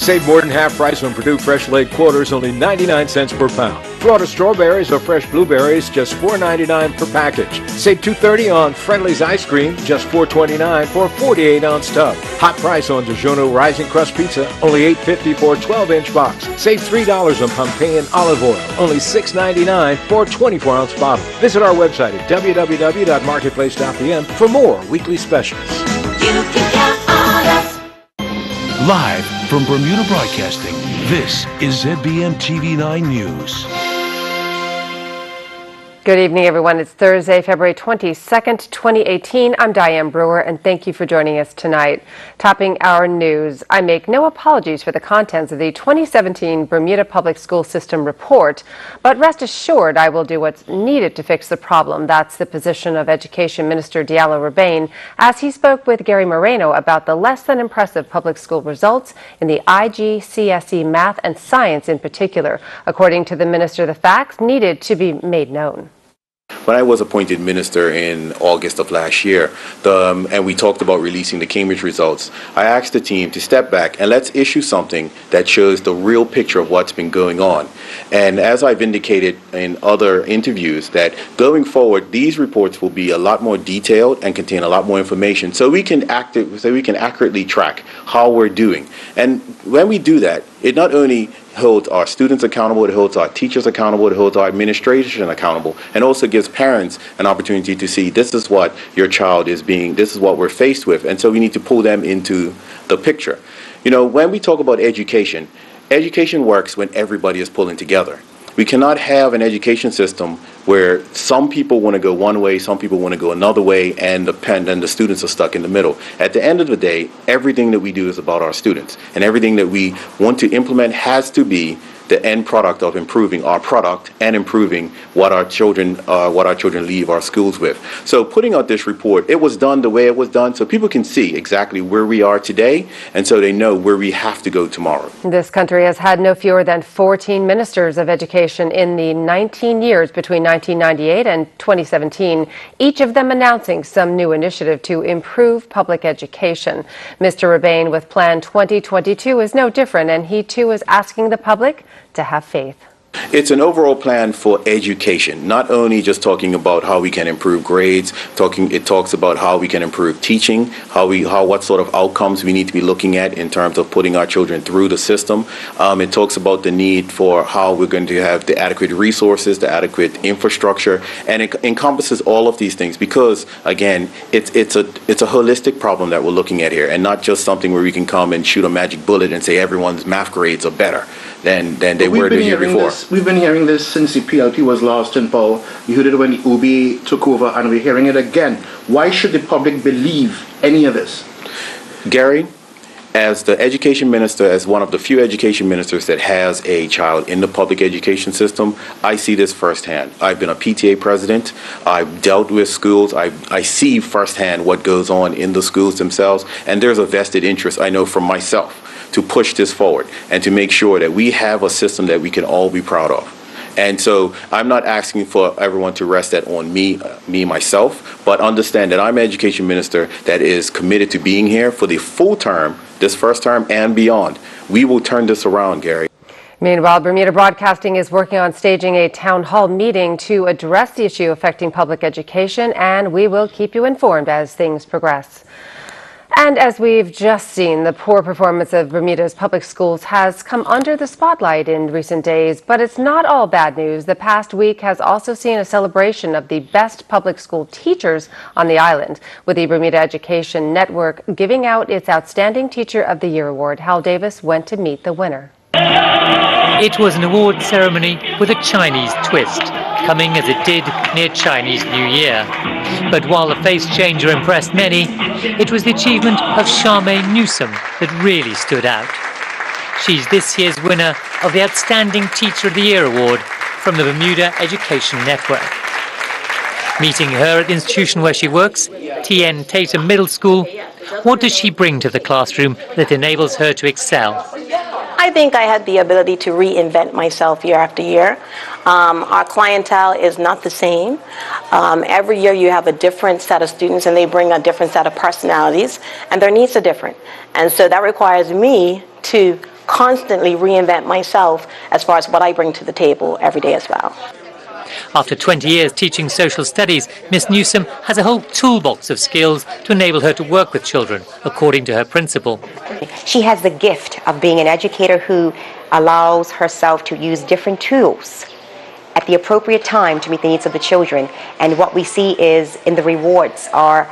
Save more than half price on Purdue fresh laid quarters, only 99 cents per pound. Florida strawberries or fresh blueberries, just $4.99 per package. Save $2.30 on Friendly's ice cream, just $4.29 for a 48-ounce tub. Hot price on DiGiorno Rising Crust Pizza, only $8.50 for a 12-inch box. Save $3 on Pompeian olive oil, only $6.99 for a 24-ounce bottle. Visit our website at www.marketplace.pm for more weekly specials. You can count on us. Live from Bermuda Broadcasting, this is ZBM TV9 News. Good evening, everyone. It's Thursday, February 22nd, 2018. I'm Diane Brewer, and thank you for joining us tonight. Topping our news, I make no apologies for the contents of the 2017 Bermuda Public School System report, but rest assured I will do what's needed to fix the problem. That's the position of Education Minister Diallo-Rebane as he spoke with Gary Moreno about the less than impressive public school results in the IGCSE math and science in particular. According to the minister, the facts needed to be made known. When I was appointed minister in August of last year, and we talked about releasing the Cambridge results, I asked the team to step back and let's issue something that shows the real picture of what's been going on. And as I've indicated in other interviews, that going forward, these reports will be a lot more detailed and contain a lot more information, so we can accurately track how we're doing. And when we do that, it not only holds our students accountable, it holds our teachers accountable, it holds our administration accountable, and also gives parents an opportunity to see this is what your child is being, this is what we're faced with, and so we need to pull them into the picture. You know, when we talk about education, education works when everybody is pulling together. We cannot have an education system where some people want to go one way, some people want to go another way, and the students are stuck in the middle. At the end of the day, everything that we do is about our students, and everything that we want to implement has to be the end product of improving our product and improving what our children leave our schools with. So putting out this report, it was done the way it was done so people can see exactly where we are today, and so they know where we have to go tomorrow. This country has had no fewer than 14 ministers of education in the 19 years between 1998 and 2017, each of them announcing some new initiative to improve public education. Mr. Rebane with Plan 2022 is no different, and he too is asking the public to have faith. It's an overall plan for education, not only just talking about how we can improve grades, it talks about how we can improve teaching, what sort of outcomes we need to be looking at in terms of putting our children through the system. It talks about the need for how we're going to have the adequate resources, the adequate infrastructure, and it encompasses all of these things because, again, it's a holistic problem that we're looking at here, and not just something where we can come and shoot a magic bullet and say everyone's math grades are better than they were the year before. We've been hearing this since the PLP was lost in power. You heard it when the UB took over, and we're hearing it again. Why should the public believe any of this? Gary, as the education minister, as one of the few education ministers that has a child in the public education system, I see this firsthand. I've been a PTA president. I've dealt with schools. I see firsthand what goes on in the schools themselves, and there's a vested interest, I know from myself, to push this forward and to make sure that we have a system that we can all be proud of. And so I'm not asking for everyone to rest that on me myself, but understand that I'm an education minister that is committed to being here for the full term, this first term and beyond. We will turn this around, Gary. Meanwhile, Bermuda Broadcasting is working on staging a town hall meeting to address the issue affecting public education, and we will keep you informed as things progress. And as we've just seen, the poor performance of Bermuda's public schools has come under the spotlight in recent days, but it's not all bad news. The past week has also seen a celebration of the best public school teachers on the island, with the Bermuda Education Network giving out its Outstanding Teacher of the Year award. Hal Davis went to meet the winner. It was an award ceremony with a Chinese twist, coming as it did near Chinese New Year. But while the face changer impressed many, it was the achievement of Charmaine Newsom that really stood out. She's this year's winner of the Outstanding Teacher of the Year award from the Bermuda Education Network. Meeting her at the institution where she works, T.N. Tatum Middle School, what does she bring to the classroom that enables her to excel? I think I had the ability to reinvent myself year after year. Our clientele is not the same. Every year you have a different set of students and they bring a different set of personalities and their needs are different. And so that requires me to constantly reinvent myself as far as what I bring to the table every day as well. After 20 years teaching social studies, Miss Newsom has a whole toolbox of skills to enable her to work with children, according to her principal. She has the gift of being an educator who allows herself to use different tools at the appropriate time to meet the needs of the children. And what we see is in the rewards are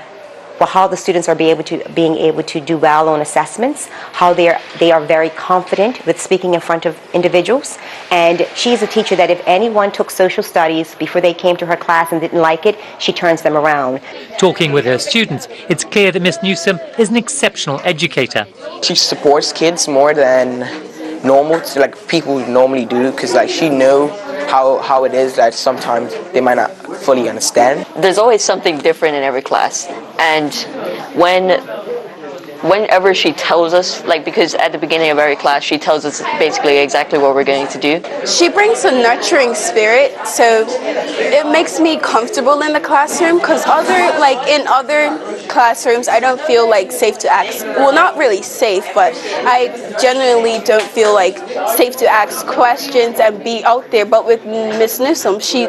how the students are being able to do well on assessments, how they are very confident with speaking in front of individuals. And she's a teacher that if anyone took social studies before they came to her class and didn't like it, she turns them around. Talking with her students, it's clear that Miss Newsom is an exceptional educator. She supports kids more than normal, like people normally do, because like she knows how it is that sometimes they might not fully understand. There's always something different in every class, and whenever she tells us, like, because at the beginning of every class she tells us basically exactly what we're going to do. She brings a nurturing spirit, so it makes me comfortable in the classroom, because in other classrooms I don't feel like safe to ask, well, not really safe, but I genuinely don't feel like safe to ask questions and be out there. But with Miss Newsom, she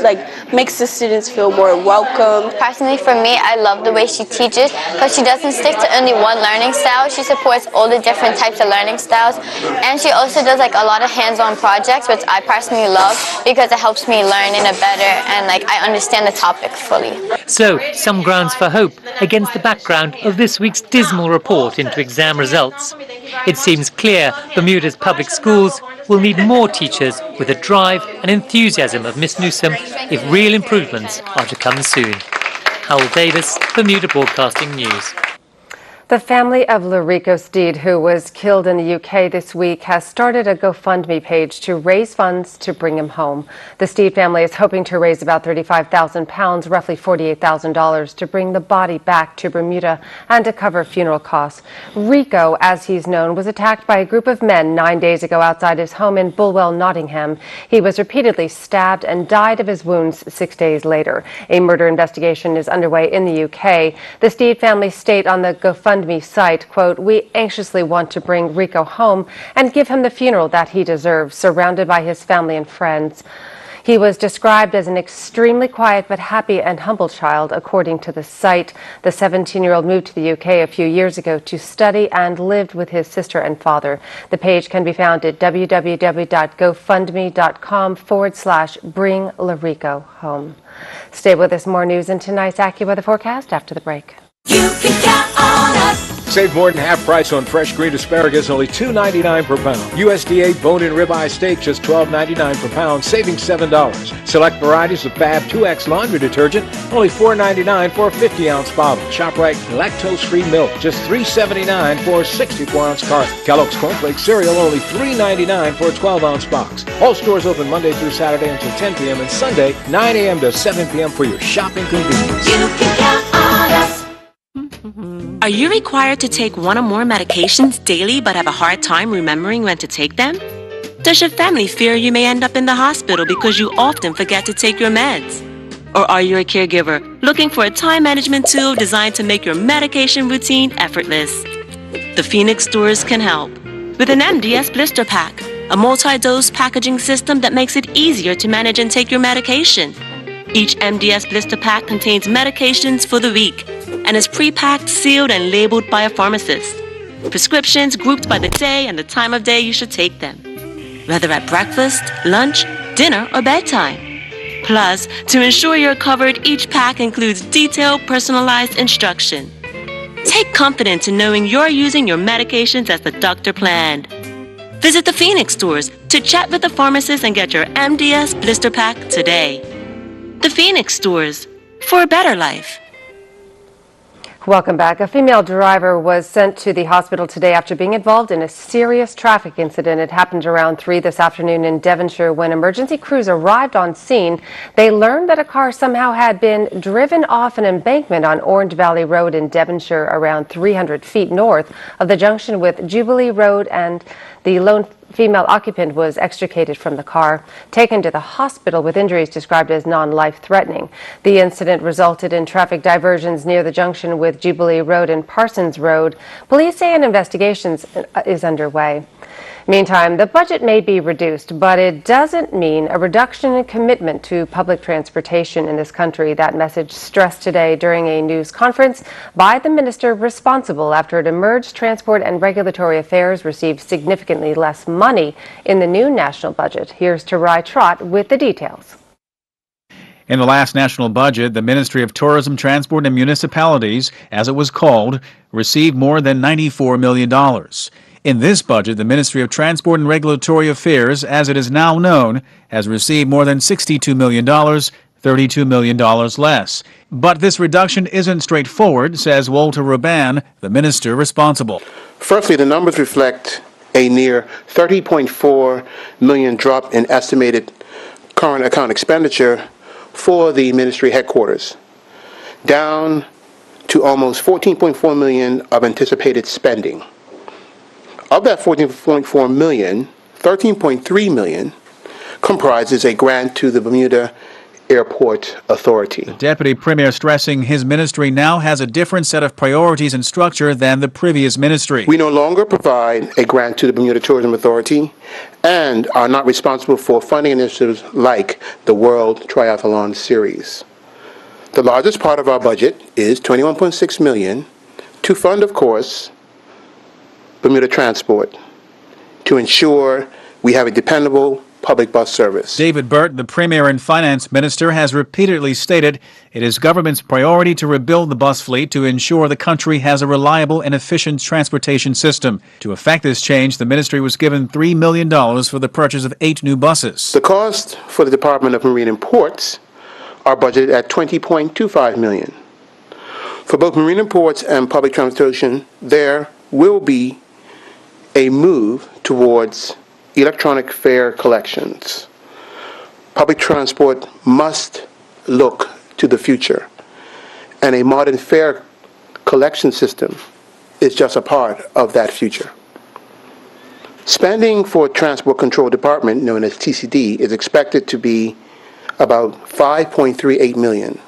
makes the students feel more welcome. Personally, for me, I love the way she teaches, because she doesn't stick to only one learning style. She supports all the different types of learning styles, and she also does a lot of hands-on projects, which I personally love because it helps me learn in a better and I understand the topic fully. So, some grounds for hope against the background of this week's dismal report into exam results. It seems clear Bermuda's public schools will need more teachers with the drive and enthusiasm of Miss Newsom if real improvements are to come soon. Howell Davis, Bermuda Broadcasting News. The family of Larico Steed, who was killed in the UK this week, has started a GoFundMe page to raise funds to bring him home. The Steed family is hoping to raise about £35,000, roughly $48,000, to bring the body back to Bermuda and to cover funeral costs. Rico, as he's known, was attacked by a group of men 9 days ago outside his home in Bulwell, Nottingham. He was repeatedly stabbed and died of his wounds 6 days later. A murder investigation is underway in the UK. The Steed family state on the GoFundMe site, quote, "We anxiously want to bring Rico home and give him the funeral that he deserves, surrounded by his family and friends." He was described as an extremely quiet but happy and humble child, according to the site. The 17-year-old moved to the UK a few years ago to study and lived with his sister and father. The page can be found at www.gofundme.com/bring Larico home. Stay with us. More news in tonight's AccuWeather forecast after the break. You can count on us. Save more than half price on fresh green asparagus, only $2.99 per pound. USDA bone-in ribeye steak, just $12.99 per pound, saving $7. Select varieties of Fab 2X laundry detergent, only $4.99 for a 50-ounce bottle. ShopRite lactose-free milk, just $3.79 for a 64-ounce carton. Kellogg's Cornflakes cereal, only $3.99 for a 12-ounce box. All stores open Monday through Saturday until 10 p.m. and Sunday, 9 a.m. to 7 p.m. for your shopping convenience. You can count on us. Are you required to take one or more medications daily but have a hard time remembering when to take them? Does your family fear you may end up in the hospital because you often forget to take your meds? Or are you a caregiver looking for a time management tool designed to make your medication routine effortless? The Phoenix stores can help. With an MDS blister pack, a multi-dose packaging system that makes it easier to manage and take your medication. Each MDS blister pack contains medications for the week and is pre-packed, sealed, and labeled by a pharmacist. Prescriptions grouped by the day and the time of day you should take them, whether at breakfast, lunch, dinner, or bedtime. Plus, to ensure you're covered, each pack includes detailed, personalized instruction. Take confidence in knowing you're using your medications as the doctor planned. Visit the Phoenix stores to chat with the pharmacist and get your MDS blister pack today. The Phoenix stores, for a better life. Welcome back. A female driver was sent to the hospital today after being involved in a serious traffic incident. It happened around 3 this afternoon in Devonshire. When emergency crews arrived on scene, they learned that a car somehow had been driven off an embankment on Orange Valley Road in Devonshire, around 300 feet north of the junction with Jubilee Road and the Lone female occupant was extricated from the car, taken to the hospital with injuries described as non-life-threatening. The incident resulted in traffic diversions near the junction with Jubilee Road and Parsons Road. Police say an investigation is underway. Meantime, the budget may be reduced, but it doesn't mean a reduction in commitment to public transportation in this country. That message stressed today during a news conference by the minister responsible after it emerged Transport and Regulatory Affairs received significantly less money in the new national budget. Here's Tarai Trott with the details. In the last national budget, the Ministry of Tourism, Transport and Municipalities, as it was called, received more than $94 million. In this budget, the Ministry of Transport and Regulatory Affairs, as it is now known, has received more than $62 million, $32 million less. But this reduction isn't straightforward, says Walter Ruban, the minister responsible. Firstly, the numbers reflect a near $30.4 million drop in estimated current account expenditure for the ministry headquarters, down to almost $14.4 million of anticipated spending. Of that $14.4 million, $13.3 million comprises a grant to the Bermuda Airport Authority. The Deputy Premier stressing his ministry now has a different set of priorities and structure than the previous ministry. We no longer provide a grant to the Bermuda Tourism Authority and are not responsible for funding initiatives like the World Triathlon Series. The largest part of our budget is $21.6 million to fund, of course, Bermuda Transport, to ensure we have a dependable public bus service. David Burt, the Premier and Finance Minister, has repeatedly stated it is government's priority to rebuild the bus fleet to ensure the country has a reliable and efficient transportation system. To effect this change, the ministry was given $3 million for the purchase of 8 new buses. The cost for the Department of Marine and Ports are budgeted at $20.25 million. For both marine and ports and public transportation, there will be a move towards electronic fare collections. Public transport must look to the future, and a modern fare collection system is just a part of that future. Spending for Transport Control Department, known as TCD, is expected to be about $5.38 million.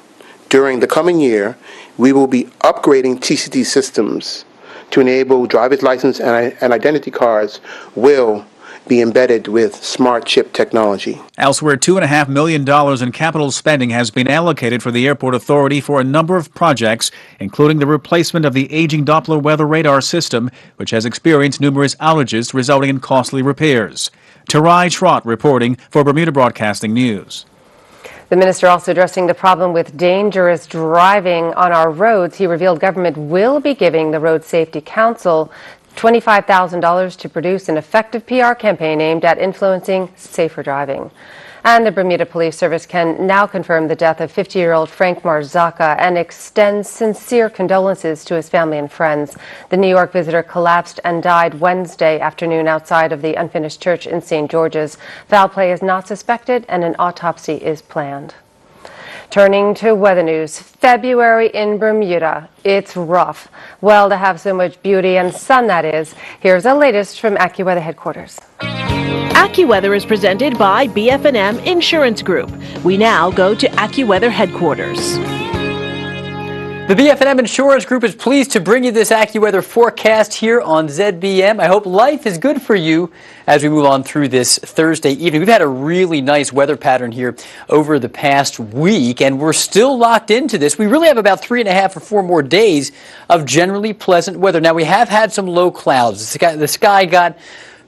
During the coming year, we will be upgrading TCD systems to enable driver's license and identity cards will be embedded with smart chip technology. Elsewhere, $2.5 million in capital spending has been allocated for the airport authority for a number of projects, including the replacement of the aging Doppler weather radar system, which has experienced numerous outages resulting in costly repairs. Tarai Trott reporting for Bermuda Broadcasting News. The minister also addressing the problem with dangerous driving on our roads. He revealed government will be giving the Road Safety Council $25,000 to produce an effective PR campaign aimed at influencing safer driving. And the Bermuda Police Service can now confirm the death of 50-year-old Frank Marzocca and extends sincere condolences to his family and friends. The New York visitor collapsed and died Wednesday afternoon outside of the unfinished church in St. George's. Foul play is not suspected and an autopsy is planned. Turning to weather news, February in Bermuda, it's rough. Well, to have so much beauty and sun, that is. Here's the latest from AccuWeather headquarters. AccuWeather is presented by BF&M Insurance Group. We now go to AccuWeather headquarters. The BF&M Insurance Group is pleased to bring you this AccuWeather forecast here on ZBM. I hope life is good for you as we move on through this Thursday evening. We've had a really nice weather pattern here over the past week, and we're still locked into this. We really have about 3.5 or 4 more days of generally pleasant weather. Now, we have had some low clouds. The sky got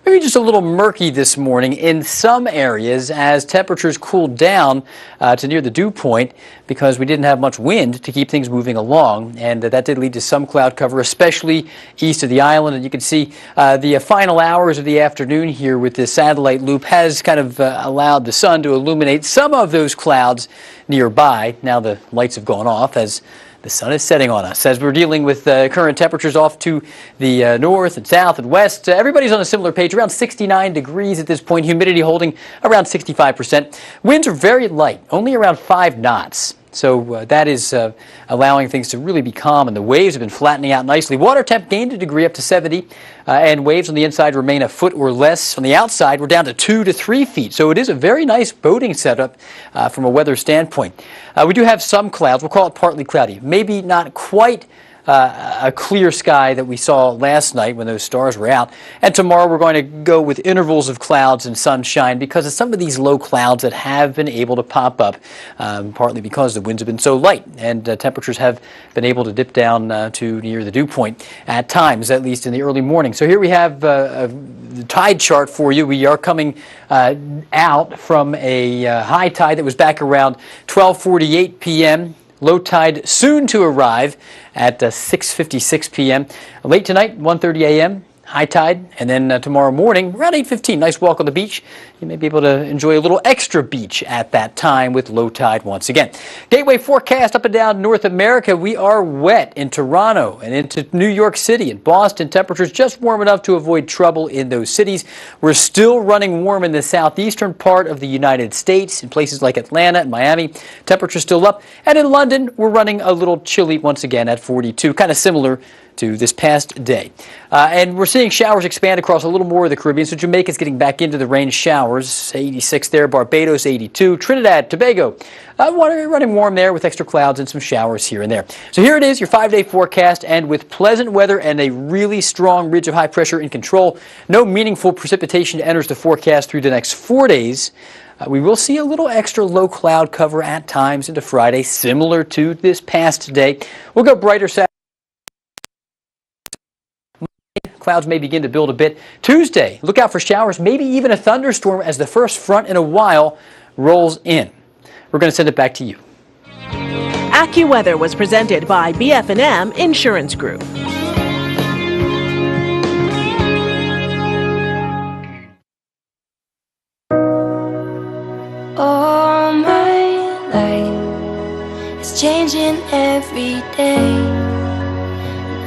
maybe just a little murky this morning in some areas as temperatures cooled down to near the dew point because we didn't have much wind to keep things moving along, and that did lead to some cloud cover, especially east of the island. And you can see the final hours of the afternoon here with this satellite loop has kind of allowed the sun to illuminate some of those clouds nearby. Now the lights have gone off as the sun is setting on us. As we're dealing with current temperatures off to the north and south and west, everybody's on a similar page, around 69 degrees at this point, humidity holding around 65%. Winds are very light, only around 5 knots. So that is allowing things to really be calm, and the waves have been flattening out nicely. Water temp gained a degree up to 70, and waves on the inside remain a foot or less. On the outside, we're down to 2 to 3 feet. So it is a very nice boating setup from a weather standpoint. We do have some clouds. We'll call it partly cloudy. Maybe not quite a clear sky that we saw last night when those stars were out. And tomorrow we're going to go with intervals of clouds and sunshine because of some of these low clouds that have been able to pop up, partly because the winds have been so light and temperatures have been able to dip down to near the dew point at times, at least in the early morning. So here we have the tide chart for you. We are coming out from a high tide that was back around 12:48 p.m. Low tide soon to arrive at 6:56 p.m. Late tonight, 1:30 a.m. High tide, and then tomorrow morning around 8:15. Nice walk on the beach. You may be able to enjoy a little extra beach at that time with low tide once again. Gateway forecast up and down North America. We are wet in Toronto and into New York City and Boston. Temperatures just warm enough to avoid trouble in those cities. We're still running warm in the southeastern part of the United States in places like Atlanta and Miami. Temperatures still up. And in London, we're running a little chilly once again at 42, kind of similar to this past day. And we're seeing showers expand across a little more of the Caribbean. So Jamaica's getting back into the rain showers. 86 there, Barbados 82, Trinidad, Tobago, running warm there with extra clouds and some showers here and there. So here it is, your 5-day forecast, and with pleasant weather and a really strong ridge of high pressure in control, no meaningful precipitation enters the forecast through the next 4 days. We will see a little extra low cloud cover at times into Friday, similar to this past day. We'll go brighter Saturday. Clouds may begin to build a bit. Tuesday, look out for showers, maybe even a thunderstorm as the first front in a while rolls in. We're going to send it back to you. AccuWeather was presented by BF&M Insurance Group. All my life is changing every day,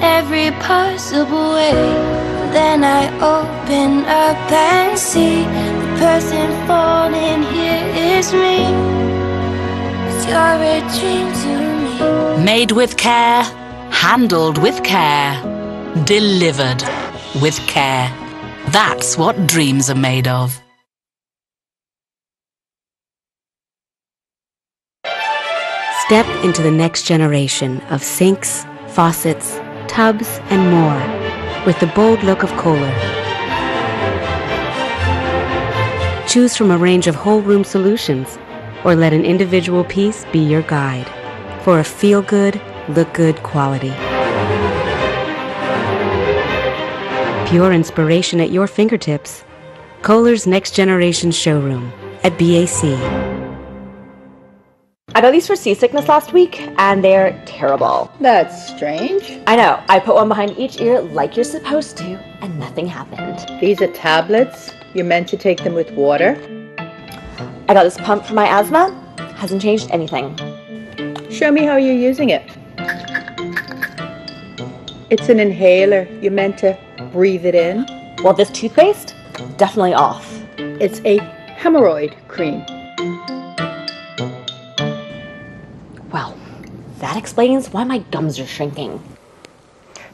every possible way. Then I open up and see the person falling here is me. 'Cause you're a dream to me. Made with care, handled with care, delivered with care. That's what dreams are made of. Step into the next generation of sinks, faucets, tubs, and more with the bold look of Kohler. Choose from a range of whole room solutions, or let an individual piece be your guide for a feel-good, look-good quality. Pure inspiration at your fingertips. Kohler's Next Generation Showroom at BAC. I got these for seasickness last week, and they're terrible. That's strange. I know. I put one behind each ear like you're supposed to, and nothing happened. These are tablets. You're meant to take them with water. I got this pump for my asthma. Hasn't changed anything. Show me how you're using it. It's an inhaler. You're meant to breathe it in. Well, this toothpaste? Definitely off. It's a hemorrhoid cream. Well, that explains why my gums are shrinking.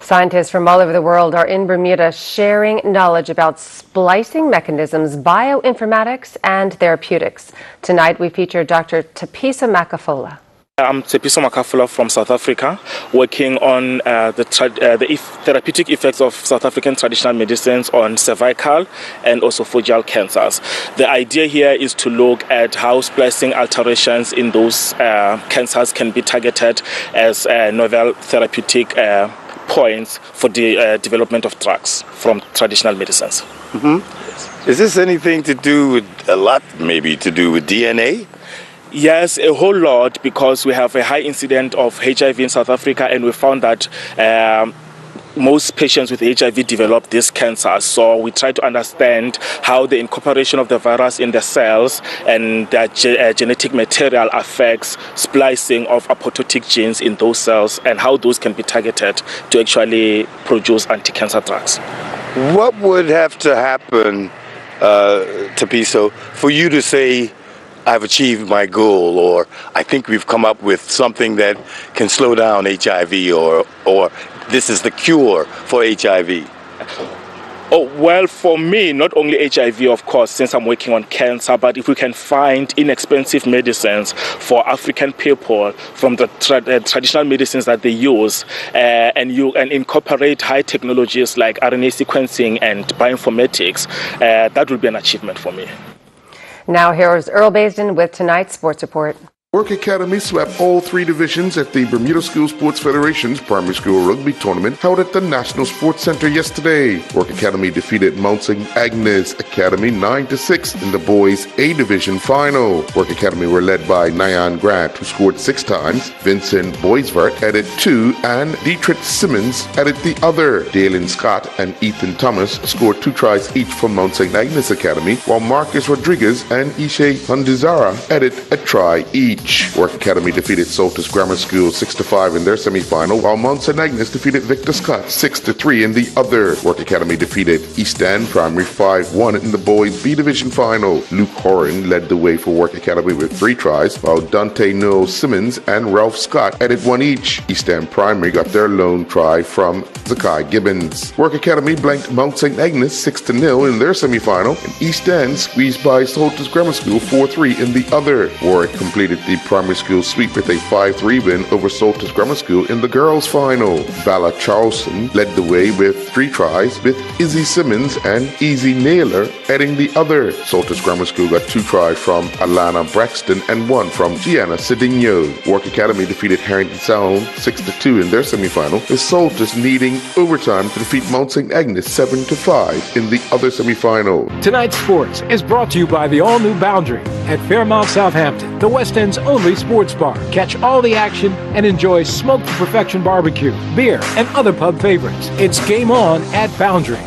Scientists from all over the world are in Bermuda sharing knowledge about splicing mechanisms, bioinformatics, and therapeutics. Tonight we feature Dr. Tepisa Makafola. I'm Tepisa Makafola from South Africa, working on the therapeutic effects of South African traditional medicines on cervical and esophageal cancers. The idea here is to look at how splicing alterations in those cancers can be targeted as novel therapeutic points for the development of drugs from traditional medicines. Mm-hmm. Is this anything to do with, a lot maybe, to do with DNA? Yes, a whole lot, because we have a high incidence of HIV in South Africa, and we found that most patients with HIV develop this cancer. So we try to understand how the incorporation of the virus in the cells and the genetic material affects splicing of apoptotic genes in those cells, and how those can be targeted to actually produce anti-cancer drugs. What would have to happen, Tepisa, for you to say, I've achieved my goal, or I think we've come up with something that can slow down HIV, or this is the cure for HIV? Oh, well, for me, not only HIV, of course, since I'm working on cancer, but if we can find inexpensive medicines for African people from the traditional medicines that they use, and incorporate high technologies like RNA sequencing and bioinformatics, that would be an achievement for me. Now here is Earl Baisden with tonight's sports report. Work Academy swept all three divisions at the Bermuda School Sports Federation's primary school rugby tournament held at the National Sports Center yesterday. Work Academy defeated Mount St. Agnes Academy 9-6 in the boys A division final. Work Academy were led by Nyan Grant, who scored 6 times, Vincent Boisvert added 2, and Dietrich Simmons added the other. Dalen Scott and Ethan Thomas scored 2 tries each from Mount St. Agnes Academy, while Marcus Rodriguez and Ishe Handizara added a try each. Work Academy defeated Saltus Grammar School 6-5 in their semi-final, while Mount St. Agnes defeated Victor Scott 6-3 in the other. Work Academy defeated East End Primary 5-1 in the boys B division final. Luke Horan led the way for Work Academy with 3 tries, while Dante Noel Simmons and Ralph Scott added 1 each. East End Primary got their lone try from Zakai Gibbons. Work Academy blanked Mount St. Agnes 6-0 in their semi-final, and East End squeezed by Saltus Grammar School 4-3 in the other. Warwick completed the primary school sweep with a 5-3 win over Saltus Grammar School in the girls' final. Bala Charleston led the way with 3 tries, with Izzy Simmons and Easy Naylor adding the other. Saltus Grammar School got 2 tries from Alana Braxton and 1 from Gianna Cedinho. Work Academy defeated Harrington Sound 6-2 in their semi-final, with Saltus needing overtime to defeat Mount St. Agnes 7-5 in the other semi-final. Tonight's sports is brought to you by the all-new Boundary at Fairmount, Southampton, the West End's only sports bar. Catch all the action and enjoy smoked to perfection barbecue, beer, and other pub favorites. It's game on at Boundary.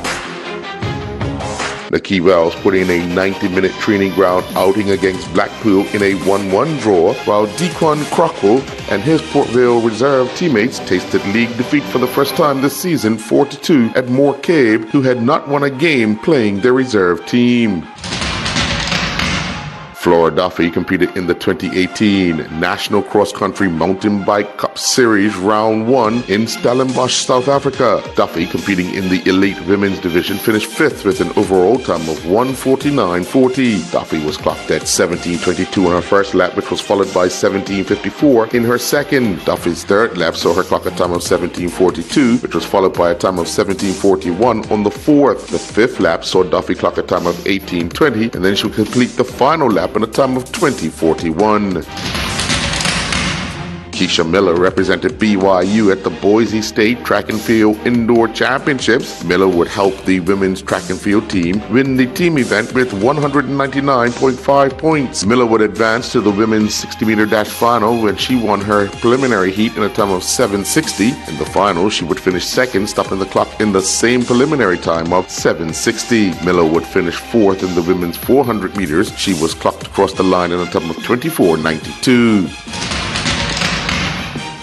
The Key Wells put in a 90-minute training ground outing against Blackpool in a 1-1 draw, while Dequan Crockle and his Port Vale reserve teammates tasted league defeat for the first time this season 4-2 at Moore Cave, who had not won a game playing their reserve team. Flora Duffy competed in the 2018 National Cross Country Mountain Bike Cup Series Round 1 in Stellenbosch, South Africa. Duffy, competing in the elite women's division, finished 5th with an overall time of 1:49.40. Duffy was clocked at 17:22 on her first lap, which was followed by 17:54 in her second. Duffy's third lap saw her clock a time of 17:42, which was followed by a time of 17:41 on the fourth. The fifth lap saw Duffy clock a time of 18:20, and then she would complete the final lap in a time of 20:41. Keisha Miller represented BYU at the Boise State Track and Field Indoor Championships. Miller would help the women's track and field team win the team event with 199.5 points. Miller would advance to the women's 60-meter dash final when she won her preliminary heat in a time of 7:60. In the final, she would finish second, stopping the clock in the same preliminary time of 7:60. Miller would finish fourth in the women's 400 meters. She was clocked across the line in a time of 24:92.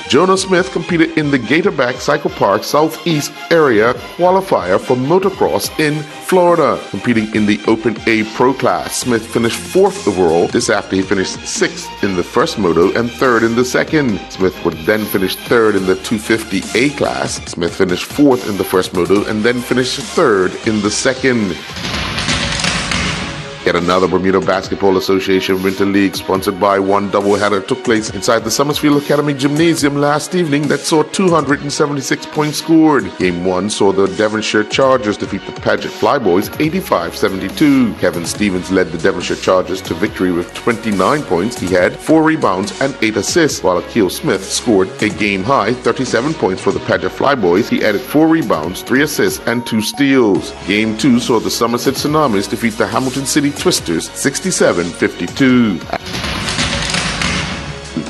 Jonah Smith competed in the Gatorback Cycle Park Southeast Area Qualifier for motocross in Florida. Competing in the Open A Pro Class, Smith finished 4th overall. This after he finished 6th in the first moto and 3rd in the second. Smith would then finish 3rd in the 250 A Class. Smith finished 4th in the first moto and then finished 3rd in the second. Yet another Bermuda Basketball Association Winter League sponsored by one doubleheader took place inside the Summersfield Academy Gymnasium last evening that saw 276 points scored. Game 1 saw the Devonshire Chargers defeat the Paget Flyboys 85-72. Kevin Stevens led the Devonshire Chargers to victory with 29 points. He had 4 rebounds and 8 assists, while Akil Smith scored a game-high 37 points for the Paget Flyboys. He added 4 rebounds, 3 assists, and 2 steals. Game 2 saw the Somerset Tsunamis defeat the Hamilton City Twisters 67-52.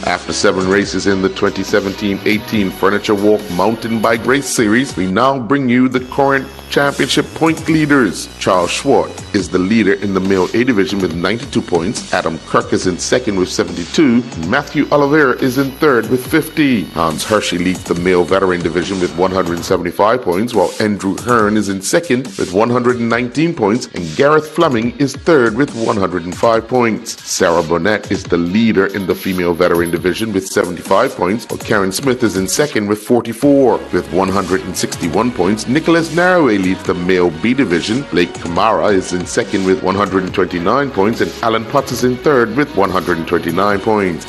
After After 7 races in the 2017-18 Furniture Walk Mountain Bike Race Series, we now bring you the current championship point leaders. Charles Schwartz is the leader in the male A division with 92 points. Adam Kirk is in second with 72. Matthew Oliveira is in third with 50. Hans Hershey leads the male veteran division with 175 points, while Andrew Hearn is in second with 119 points, and Gareth Fleming is third with 105 points. Sarah Burnett is the leader in the female veteran division with 75 points, while Karen Smith is in second with 44. With 161 points, Nicholas Narroway leads the male B division. Blake Kamara is in second with 129 points, and Alan Potts is in third with 129 points.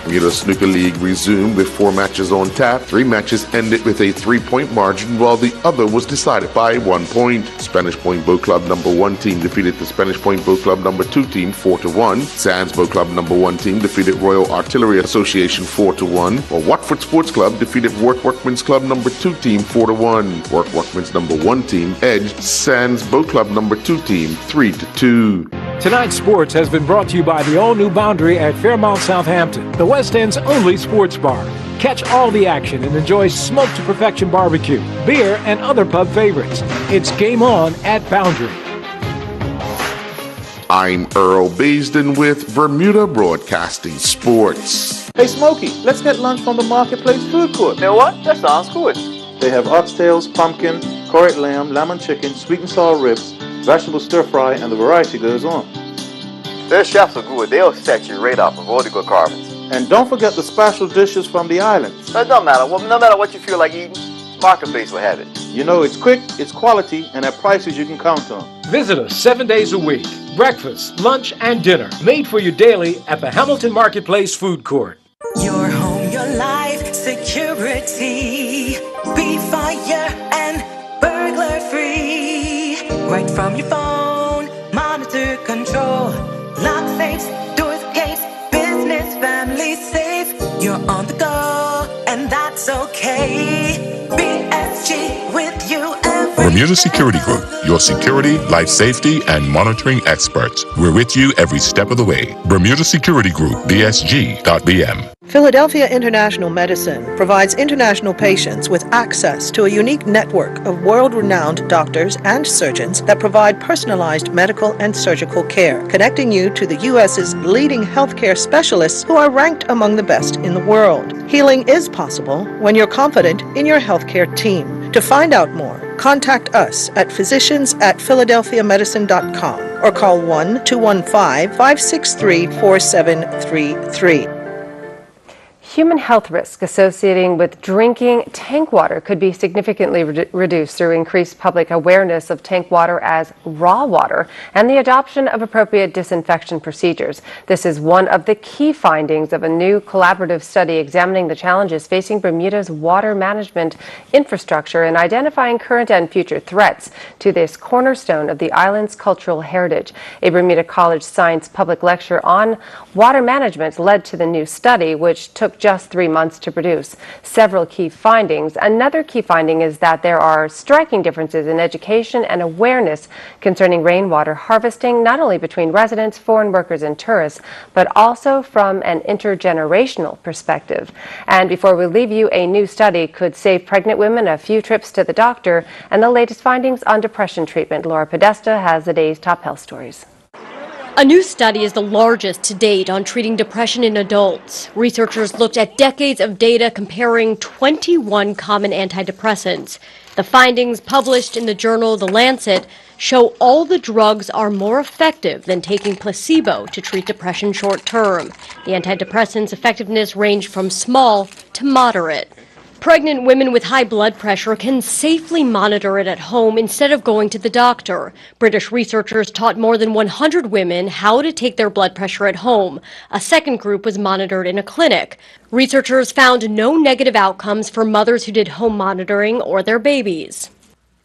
Bermuda Snooker League resumed with 4 matches on tap. 3 matches ended with a 3-point margin, while the other was decided by 1 point. Spanish Point Boat Club number 1 team defeated the Spanish Point Boat Club number 2 team 4-1. Sands Boat Club number 1 team defeated Royal Artillery Association 4-1, while Watford Sports Club defeated Work Workmen's Club number 2 team 4-1. Work Workmen's number 1 team edged Sands Boat Club number 2 team 3-2. Tonight's sports has been brought to you by the all-new Boundary at Fairmount, Southampton, the West End's only sports bar. Catch all the action and enjoy smoked to perfection barbecue, beer, and other pub favorites. It's game on at Boundary. I'm Earl Baisden with Bermuda Broadcasting Sports. Hey Smokey, let's get lunch from the Marketplace Food Court. You know what? That sounds good. They have oxtails, pumpkin, curried lamb, lemon chicken, sweet and sour ribs, vegetable stir fry, and the variety goes on. Their chefs are good. They'll set you right up. Avoid the good carvings. And don't forget the special dishes from the islands. It don't matter. Well, no matter what you feel like eating, Marketplace will have it. You know, it's quick, it's quality, and at prices you can count on. Visit us 7 days a week. Breakfast, lunch, and dinner made for you daily at the Hamilton Marketplace Food Court. Your home, your life, security. Be fire and burglar free. Right from your phone, monitor, control. Lock safes, doors, gates, business, family safe. You're on the go, and that's okay. BSG with you every Bermuda Security Group, your security, life safety, and monitoring experts. We're with you every step of the way. Bermuda Security Group, BSG.BM. Philadelphia International Medicine provides international patients with access to a unique network of world-renowned doctors and surgeons that provide personalized medical and surgical care, connecting you to the U.S.'s leading healthcare specialists who are ranked among the best in the world. Healing is possible when you're confident in your healthcare team. To find out more, contact us at physicians@philadelphiamedicine.com or call 1-215-563-4733. Human health risk associating with drinking tank water could be significantly reduced through increased public awareness of tank water as raw water and the adoption of appropriate disinfection procedures. This is one of the key findings of a new collaborative study examining the challenges facing Bermuda's water management infrastructure and identifying current and future threats to this cornerstone of the island's cultural heritage. A Bermuda College Science public lecture on water management led to the new study, which took just 3 months to produce. Several key findings. Another key finding is that there are striking differences in education and awareness concerning rainwater harvesting, not only between residents, foreign workers, and tourists, but also from an intergenerational perspective. And before we leave you, a new study could save pregnant women a few trips to the doctor, and the latest findings on depression treatment. Laura Podesta has the day's top health stories. A new study is the largest to date on treating depression in adults. Researchers looked at decades of data comparing 21 common antidepressants. The findings, published in the journal The Lancet, show all the drugs are more effective than taking placebo to treat depression short term. The antidepressants' effectiveness ranged from small to moderate. Pregnant women with high blood pressure can safely monitor it at home instead of going to the doctor. British researchers taught more than 100 women how to take their blood pressure at home. A second group was monitored in a clinic. Researchers found no negative outcomes for mothers who did home monitoring or their babies.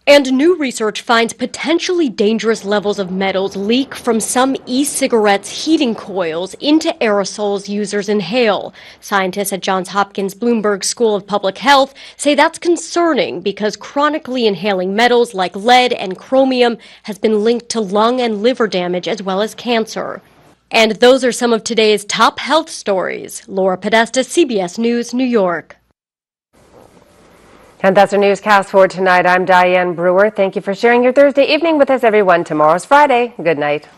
And new research finds potentially dangerous levels of metals leak from some e-cigarettes heating coils into aerosols users inhale. Scientists at Johns Hopkins Bloomberg School of Public Health say that's concerning because chronically inhaling metals like lead and chromium has been linked to lung and liver damage as well as cancer. And those are some of today's top health stories. Laura Podesta, CBS News, New York. And that's our newscast for tonight. I'm Diane Brewer. Thank you for sharing your Thursday evening with us, everyone. Tomorrow's Friday. Good night.